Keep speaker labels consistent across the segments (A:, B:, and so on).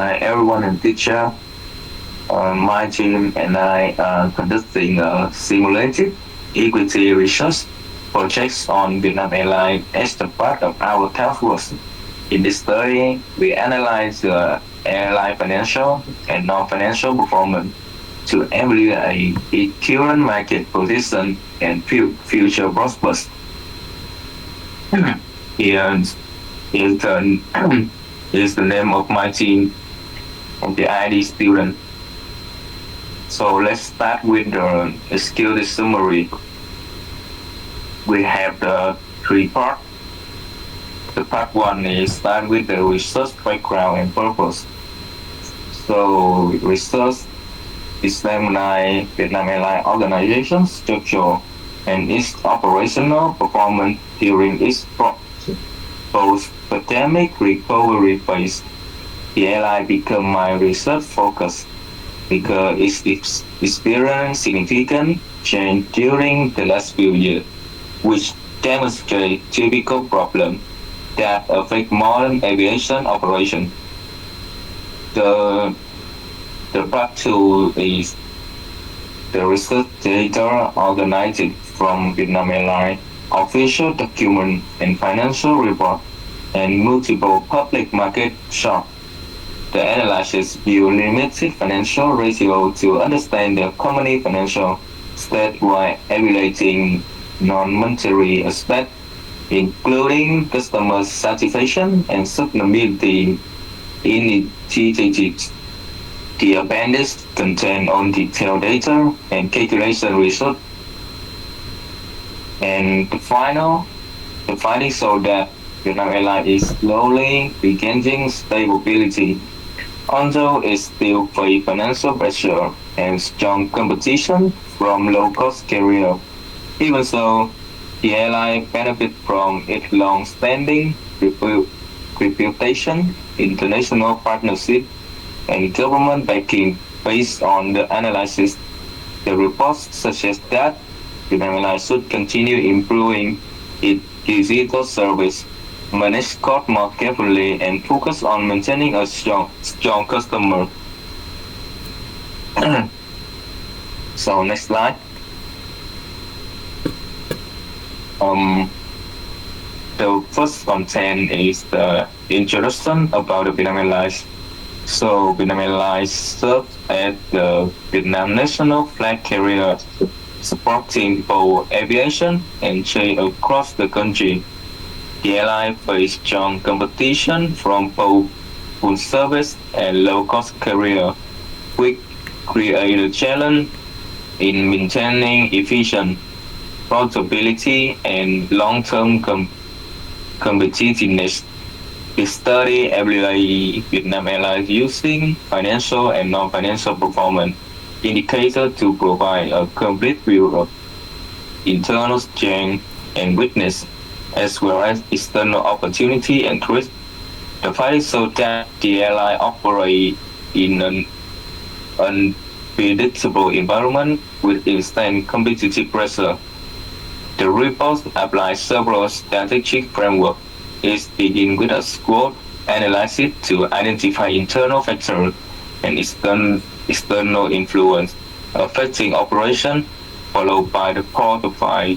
A: Hi everyone and teacher. My team and I are conducting a simulated equity research project on Vietnam Airlines as the part of our task force. In this study, we analyze the airline financial and non-financial performance to evaluate its current market position and future prospects. Here is the, is the name of my team and the ID student. So let's start with the skill summary. We have the three parts. The part one is start with the research background and purpose. So research examine Vietnam Airlines organization structure and its operational performance during its post-pandemic recovery phase. The airline became my research focus because it experienced significant change during the last few years, which demonstrate typical problems that affect modern aviation operation. The part two is the research data organized from Vietnam Airlines official document and financial report and multiple public market shock. The analysis view limited financial ratio to understand the company financial state while evaluating non-monetary aspects, including customer satisfaction and sustainability initiatives. The appendix contains all detailed data and calculation results. And the findings show that Vietnam Airlines is slowly regaining stability, although it still faces financial pressure and strong competition from low-cost carriers. Even so, the airline benefits from its long-standing reputation, international partnership, and government backing. Based on the analysis, the reports suggest that Vietnam Airlines should continue improving its digital service, manage costs more carefully, and focus on maintaining a strong customer. So next slide. The first content is the introduction about the Vietnam Airlines. So Vietnam Airlines serves as the Vietnam national flag carrier, supporting both aviation and trade across the country. The airline faces strong competition from both full service and low-cost carriers, which create a challenge in maintaining efficient profitability and long-term competitiveness. The study evaluates Vietnam Airlines using financial and non-financial performance indicators to provide a complete view of internal strength and weakness, as well as external opportunity and risk. The findings show that the airline operates in an unpredictable environment with instant competitive pressure. The report applies several strategic frameworks. It begins with a SWOT analysis to identify internal factors and external influence affecting operation, followed by the profile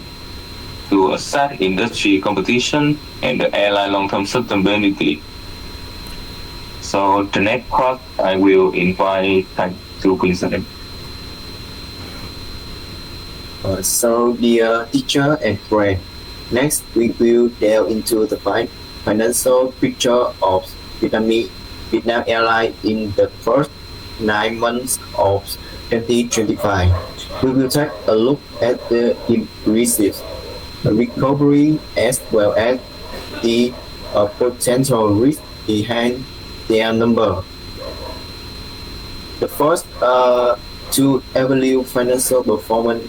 A: to assess industry competition and the airline long-term sustainability. So the next part, I will invite Thạch to present.
B: So dear teacher and friend, next we will delve into the financial picture of Vietnam Airlines in the first 9 months of 2025. We will take a look at the impressive recovery as well as the potential risk behind their number. The first to evaluate financial performance,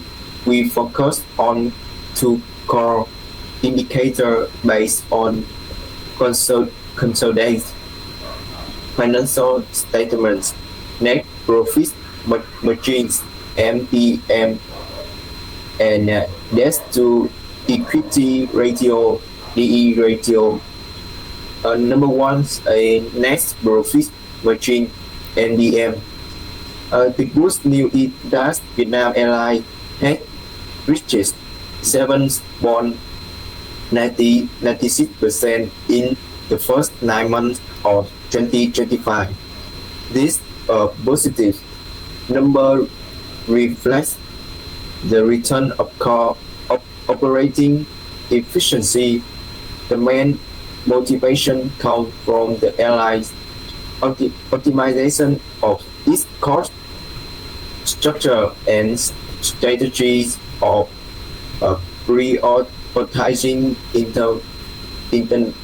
B: we focus on two core indicators based on consolidated financial statements, net profit margins (NPM) and debt to equity ratio (DE ratio). Number one, a net profit Virgin, and BM. The good news is that Vietnam Airlines has reached 7.96% in the first 9 months of 2025. This positive number reflects the return of core operating efficiency. The main motivation comes from the airline's optimization of its cost structure and strategies of prioritizing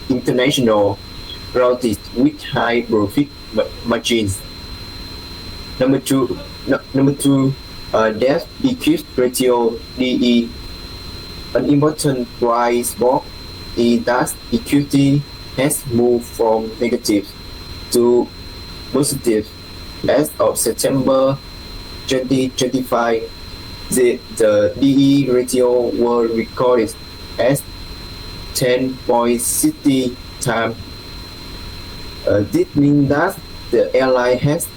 B: international routes with high profit margins. Number two, debt equity ratio (DE). An important bright spot is that equity has moved from negative to positive as of September 2025. The DE ratio was recorded as 10.60 times. This means that the airline has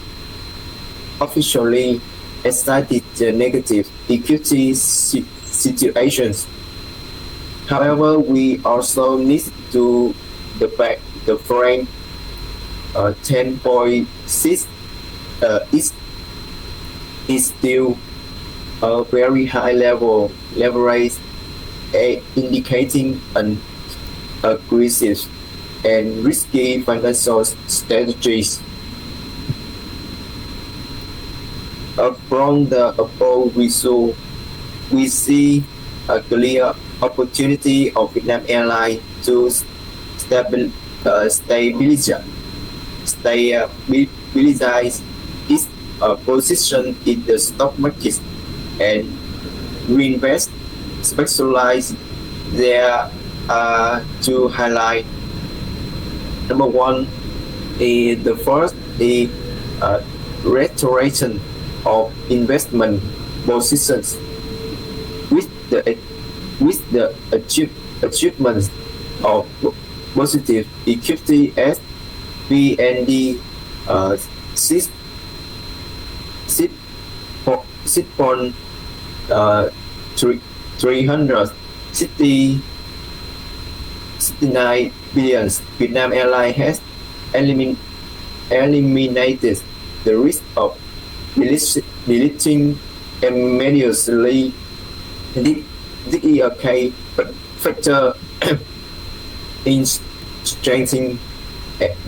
B: officially exited the negative equity situations. However, we also need to the frame 10.6 is still a very high level leverage, indicating an aggressive and risky financial strategies. From the above result, we see a clear opportunity of Vietnam Airlines to stabilize its position in the stock market and reinvest. Specialize there to highlight. Number one is the first is restoration of investment positions with the achievements of positive equity as VND 6.369 billion. Vietnam Airlines has eliminated the risk of deleting immediately. This is a key factor in strengthening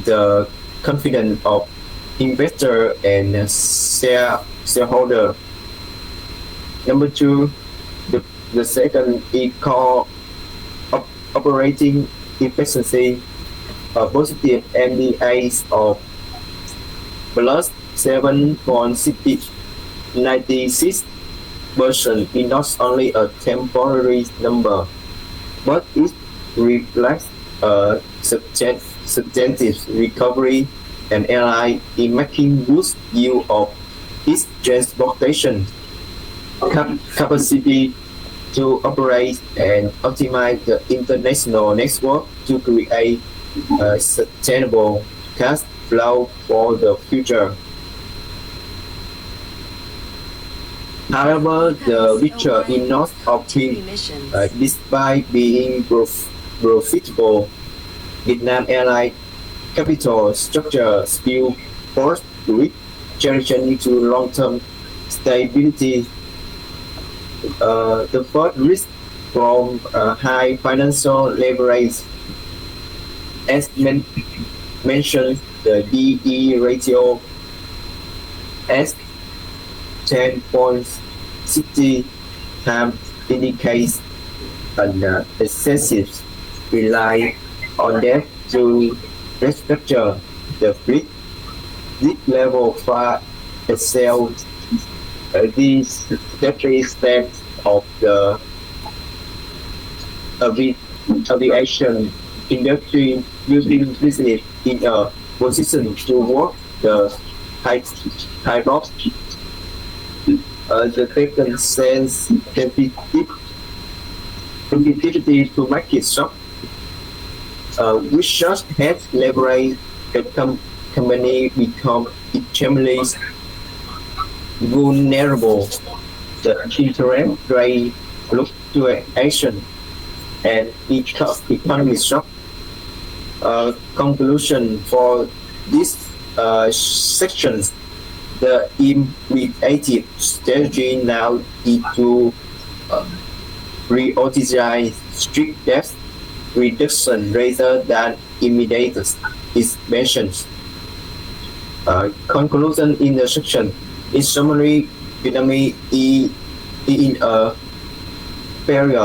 B: the confidence of investor and shareholder. Number two, the second is called operating efficiency. A positive MDAs of plus 7.96% is not only a temporary number, but it reflects a substantive recovery and airline in making good use of its transportation capacity to operate and optimize the international network to create a sustainable cash flow for the future. However, the picture is not optimal. Despite being profitable, Vietnam Airlines capital structure still forced with transition to long-term stability. The first risk from high financial leverage, as mentioned, the DE ratio as 10.60 times indicates an excessive reliance on debt to restructure the fleet. This level far excels the statutory steps of the aviation industry, using business in a position to work the high box. The second sense sensitivity to market shock, which should have leveraged company become extremely vulnerable. The interest rate fluctuation and economic shock. Conclusion for this section: the imperative strategy now is to prioritize strict debt reduction rather than immediate expansion. Conclusion in the section: in summary, Vietnam is in a period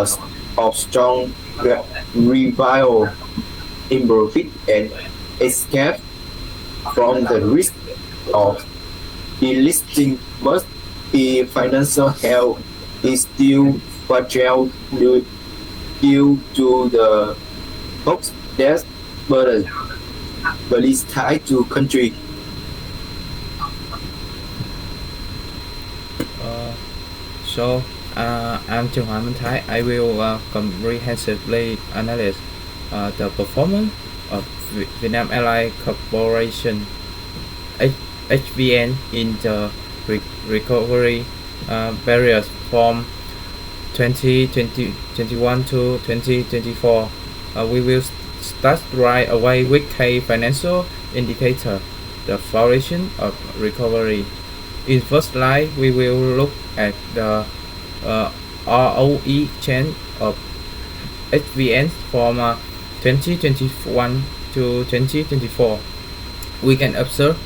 B: of strong revival in profit and escape from the risk of delisting, but the financial health is still fragile due to the post-death burden, but is tied to country.
C: I'm Thái. I will comprehensively analyze the performance of Vietnam Airlines Corporation (HVN) in the recovery period from 2021 to 2024. We will start right away with key financial indicator, the foundation of recovery. In first slide, we will look at the ROE change of HVN from 2021 to 2024. We can observe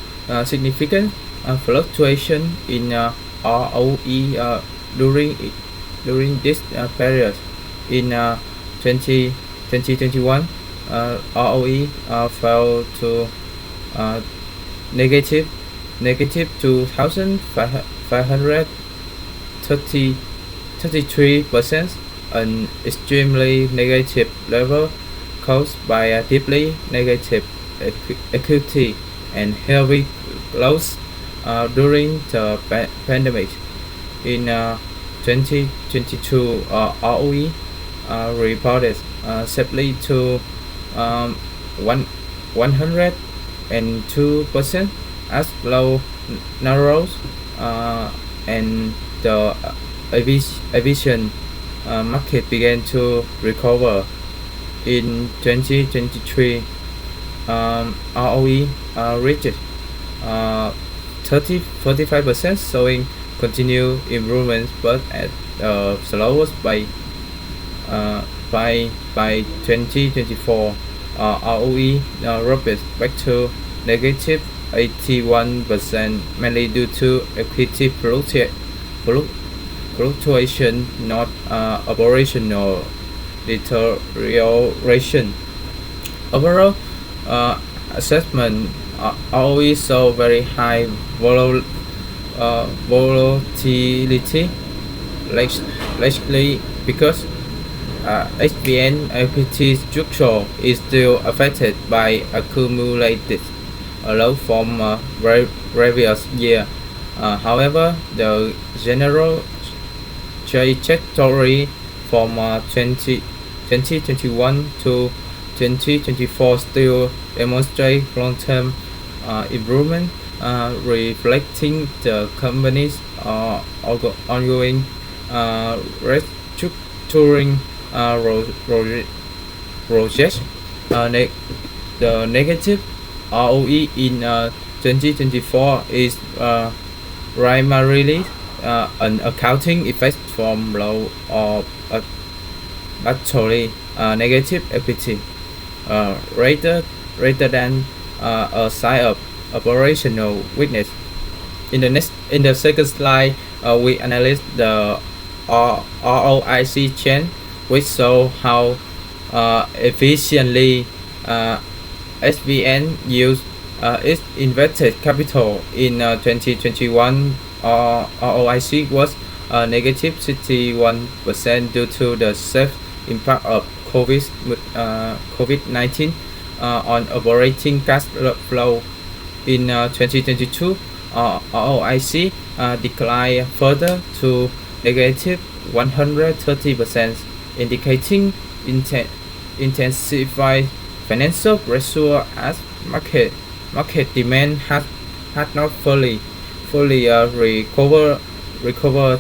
C: significant fluctuation in ROE during this period. In 2021, ROE fell to negative 2,533%, an extremely negative level caused by a deeply negative equity and heavy loss during the pandemic. In 2022, ROE reported safely to 102% as low narrows and the aviation market began to recover. In 2023, ROE reached 45%, showing continued improvements, but at the slowest by 2024, ROE dropped back to negative 81%, mainly due to equity fluctuation, not operational deterioration. Overall, assessment ROE saw very high volatility, largely because HVN equity structure is still affected by accumulated loss from previous year. However, the general trajectory from 2021 to 2024 still demonstrate long-term improvement, reflecting the company's ongoing restructuring projects. The negative ROE in 2024 is primarily an accounting effect from low or actually negative equity, rather than a sign of operational weakness. In the second slide, we analyze the ROIC change, which show how efficiently SVN used its invested capital. In 2021, ROIC was negative 61% due to the safe impact of COVID-19 on operating cash flow. In 2022, ROIC declined further to negative 130%, indicating intensified financial pressure as market market demand had not fully recovered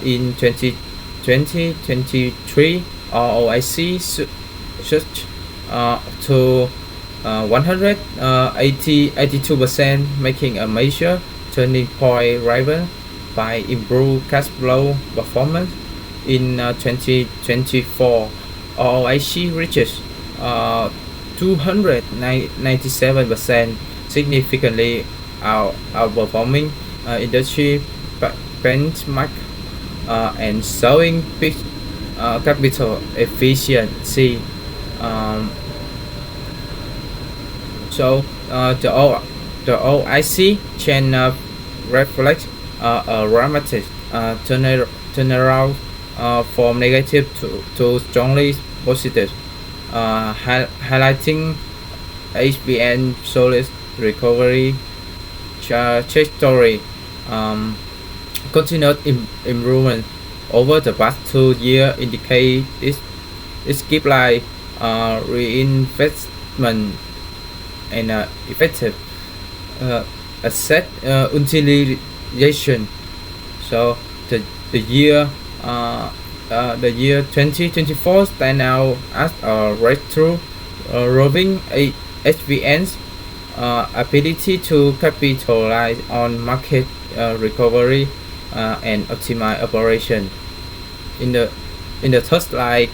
C: in 2023. ROIC surged to 182%, making a major turning point driven by improved cash flow performance. In 2024, ROIC reaches 297%, significantly outperforming industry benchmark and showing big capital efficiency. The OIC trend reflects a dramatic turnaround from negative to strongly positive, highlighting HBN solid recovery trajectory. Continued improvement over the past 2 years indicate its keep like reinvestment and effective asset utilization. So the year 2024 stand out as a breakthrough, proving HBN's ability to capitalize on market recovery and optimize operation. In the third slide,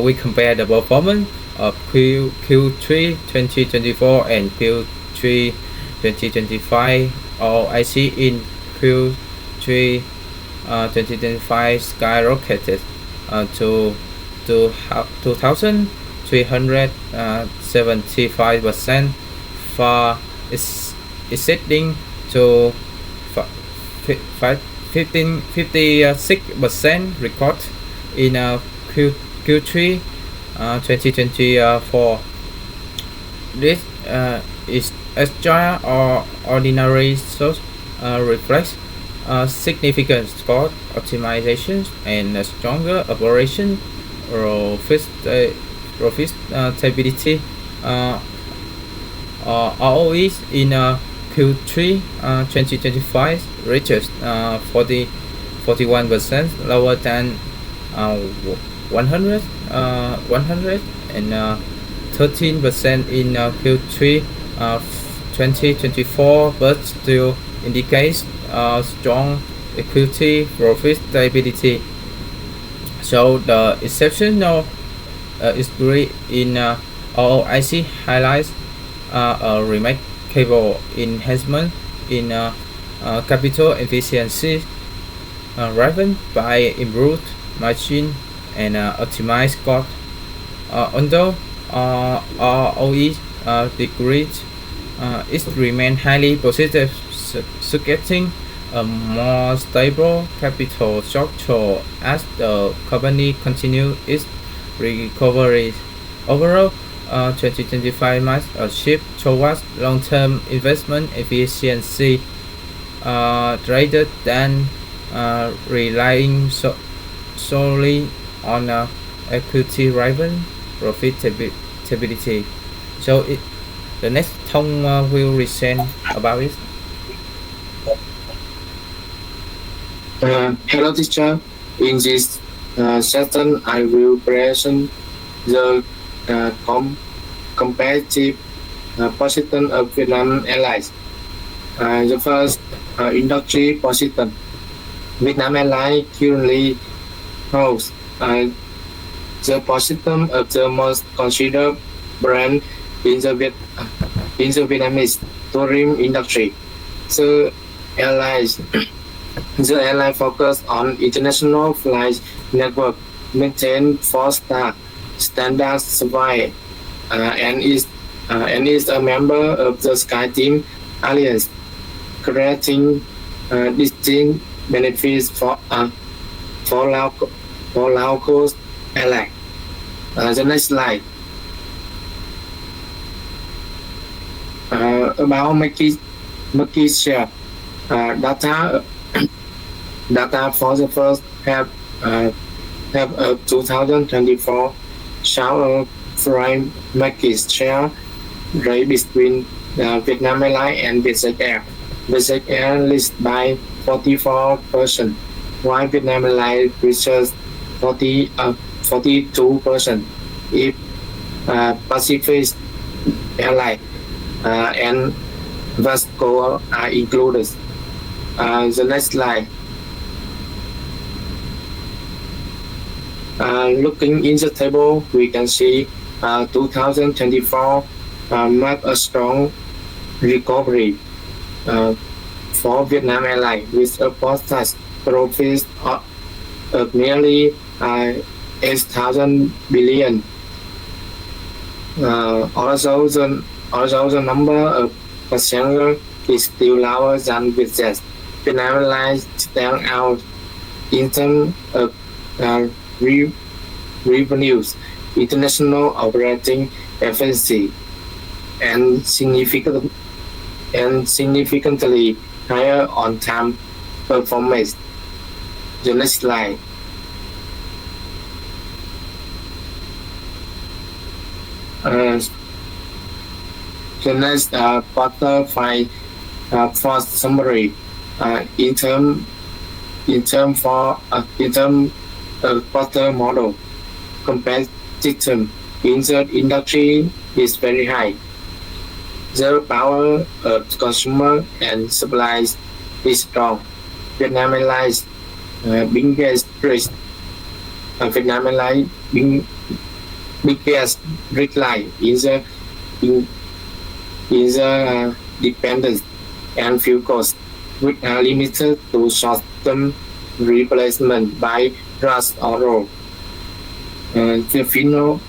C: we compare the performance of Q3 2024 and Q3 2025. ROIC in Q3 2025 skyrocketed to 2,375%, far exceeding to 56% record in Q3 2024. This is extraordinary source reflects significant cost optimizations and stronger operation profitability. ROE in Q3 2025 reaches 41%, lower than 113% in Q3 2024, but still indicates strong equity profitability. So the exceptional history in ROIC highlights a remarkable enhancement in capital efficiency, driven by improved margin and optimized cost. Although ROE decreased, it remained highly positive, suggesting a more stable capital structure as the company continues its recovery. Overall, 2025 marks a shift towards long-term investment efficiency, rather than relying solely on equity-driven profitability. So the next Thông will present about it.
D: Hello teacher, in this session I will present the competitive position of Vietnam Airlines. The first industry position. Vietnam Airlines currently holds the position of the most considered brand in the Vietnamese tourism industry. The airline focus on international flight network, maintain 4-star standard supply, and is a member of the SkyTeam Alliance, creating distinct benefits for low-cost airline. The next slide. About market share data for the first half of 2024 show a flight market share rate between Vietnam Airlines and Vietjet Air. Vietjet Air leads by 44%, while Vietnam Airlines reaches 42%. If Pacific Airlines and Vasco are included. The next slide. Looking in the table, we can see 2024 marked a strong recovery for Vietnam Airlines with a post-tax profit of nearly 8,000 billion. Although the number of passengers is still lower than Vietjet, Vietnam Airlines stand out in terms of revenues, international operating efficiency, and significantly higher on-time performance. The next slide. The next quarter five first summary in term quarter model competition in the industry is very high. The power of consumer and supplies is strong. Vietnam Airlines biggest risk. Vietnam Airlines biggest risk line is the dependence and fuel cost, which are limited to short-term replacement by gas or roll. The final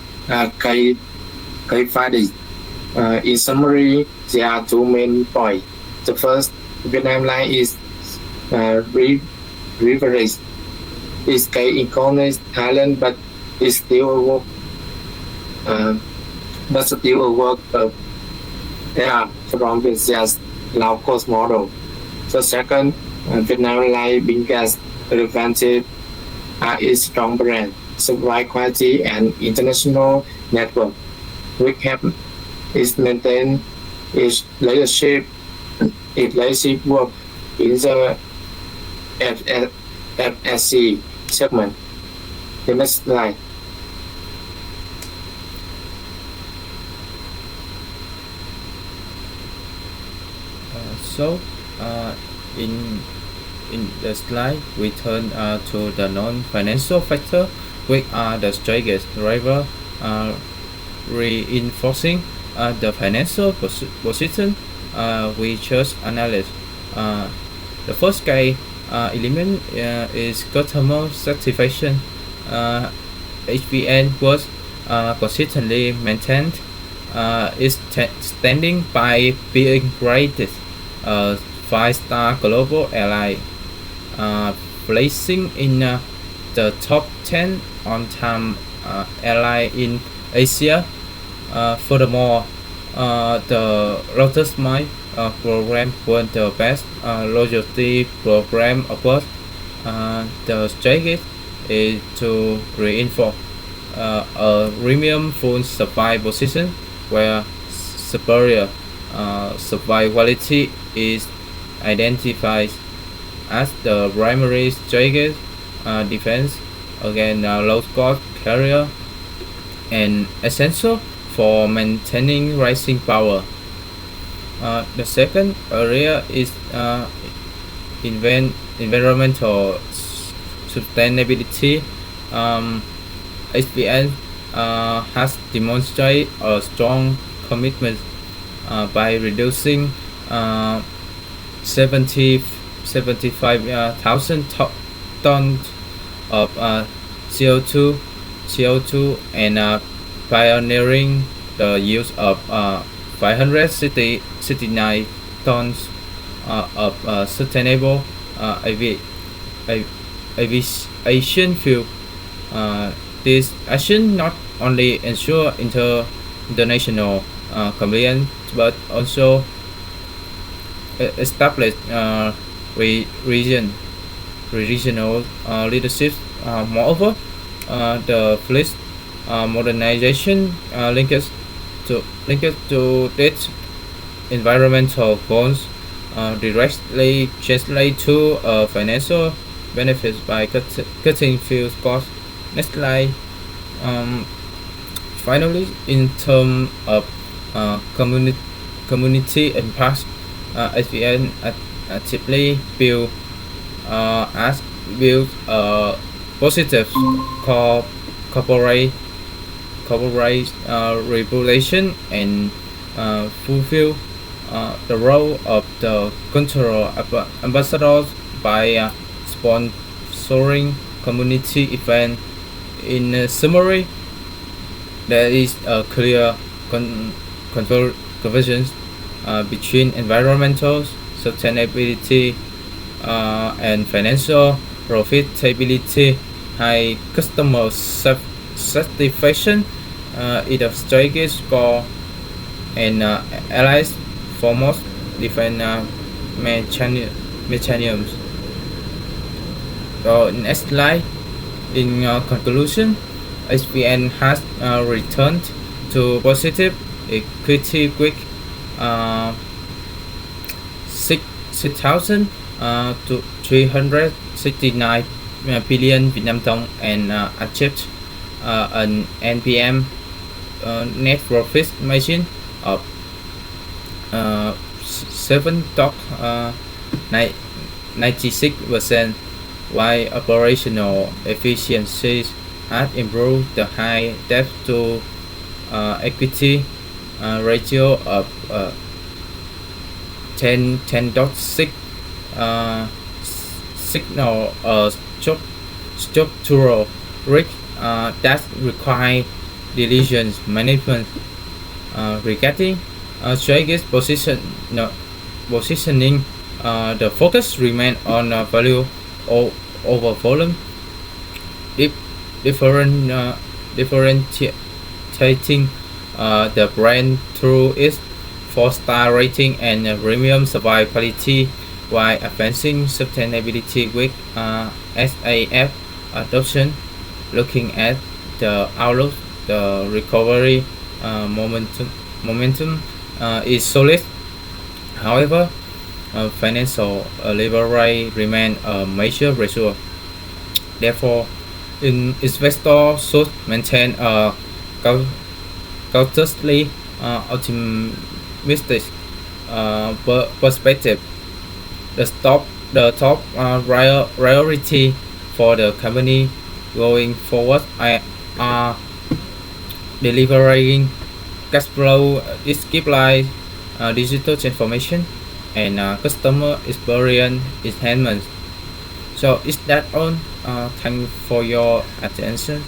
D: case findings. In summary, there are two main points. The first, Vietnam Airlines is leveraged. Its case economic talent, but it's still a work. From Vietjet's low-cost model. The second, Vietnam Airlines biggest advantage are its strong brand, supply quality, and international network, which help it maintain its leadership work in the FSC segment. The next slide.
C: So, in the slide, we turn to the non-financial factor, which are the strongest driver, reinforcing the financial position. We just analyze. The first key element is customer satisfaction. HVN was consistently maintained its standing by being rated 5-star global airline, placing in the top 10 on-time airline in Asia. Furthermore, the Lotus Miles program won the best loyalty program award. The strategy is to reinforce a premium full supply position where superior supply quality is identified as the primary strategy defense against low-cost carrier and essential for maintaining pricing power. The second area is environmental sustainability. HVN has demonstrated a strong commitment by reducing 75,000 tons of CO2 and pioneering the use of 569 tons of sustainable aviation fuel. This action not only ensure international compliance but also establish regional leadership. Moreover, the fleet modernization linked to this environmental goals directly translate to financial benefits by cutting fuel costs. Next slide. Finally, in terms of community impact, SVN actively build a positive corporate regulation and fulfill the role of the cultural ambassadors by sponsoring community events. In summary, there is a clear convergence between environmental sustainability and financial profitability. High customer satisfaction is a strategic goal and allies for most different mechanisms. So next slide. In conclusion, SVN has returned to positive equity quick 6,000 to 369 billion Vietnam dong and achieved an NPM net profit margin of 7.96%, while operational efficiencies has improved. The high debt to equity ratio of 10.6 signal a structural risk that require diligence management. Regarding strategic positioning, the focus remains on value over volume, differentiating the brand through its 4-star rating and premium service quality, while advancing sustainability with SAF adoption. Looking at the outlook, the recovery momentum is solid. However, financial leverage remains a major risk. Therefore, investors should maintain a cautiously optimistic perspective. The top priority for the company going forward are delivering cash flow, discipline, digital transformation, and customer experience enhancement. So is that all? Thank you for your attention.